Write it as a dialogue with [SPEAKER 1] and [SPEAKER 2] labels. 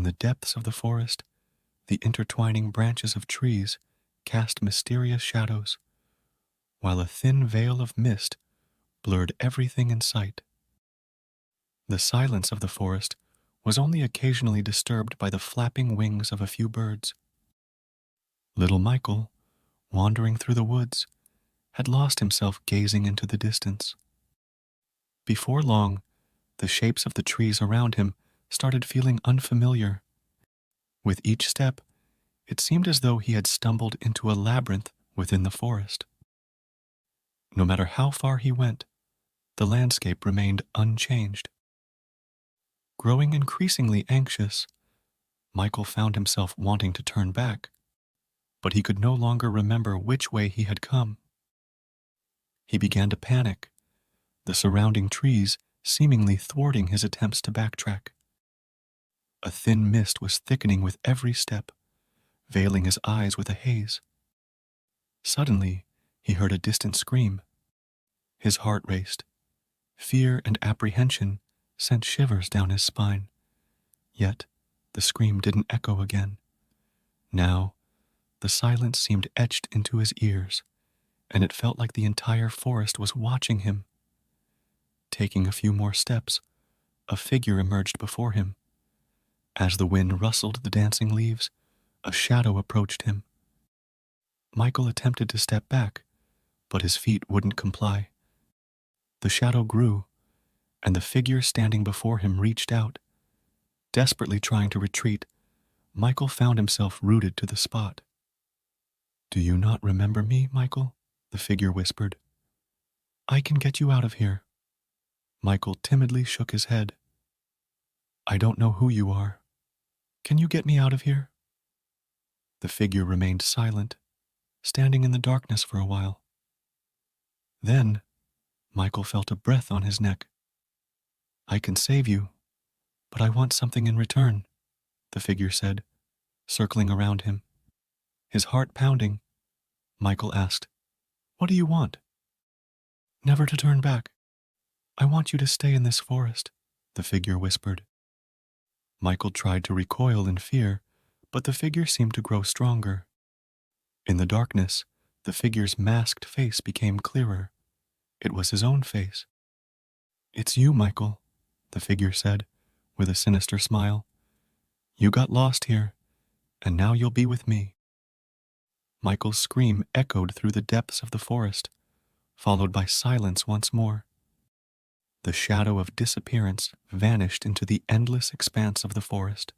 [SPEAKER 1] In the depths of the forest, the intertwining branches of trees cast mysterious shadows, while a thin veil of mist blurred everything in sight. The silence of the forest was only occasionally disturbed by the flapping wings of a few birds. Little Michael, wandering through the woods, had lost himself gazing into the distance. Before long, the shapes of the trees around him started feeling unfamiliar. With each step, it seemed as though he had stumbled into a labyrinth within the forest. No matter how far he went, the landscape remained unchanged. Growing increasingly anxious, Michael found himself wanting to turn back, but he could no longer remember which way he had come. He began to panic, the surrounding trees seemingly thwarting his attempts to backtrack. A thin mist was thickening with every step, veiling his eyes with a haze. Suddenly, he heard a distant scream. His heart raced. Fear and apprehension sent shivers down his spine. Yet, the scream didn't echo again. Now, the silence seemed etched into his ears, and it felt like the entire forest was watching him. Taking a few more steps, a figure emerged before him. As the wind rustled the dancing leaves, a shadow approached him. Michael attempted to step back, but his feet wouldn't comply. The shadow grew, and the figure standing before him reached out. Desperately trying to retreat, Michael found himself rooted to the spot. "Do you not remember me, Michael?" the figure whispered. "I can get you out of here." Michael timidly shook his head. "I don't know who you are. Can you get me out of here?" The figure remained silent, standing in the darkness for a while. Then, Michael felt a breath on his neck. "I can save you, but I want something in return," the figure said, circling around him. His heart pounding, Michael asked, "What do you want?" "Never to turn back. I want you to stay in this forest," the figure whispered. Michael tried to recoil in fear, but the figure seemed to grow stronger. In the darkness, the figure's masked face became clearer. It was his own face. "It's you, Michael," the figure said, with a sinister smile. "You got lost here, and now you'll be with me." Michael's scream echoed through the depths of the forest, followed by silence once more. The shadow of disappearance vanished into the endless expanse of the forest.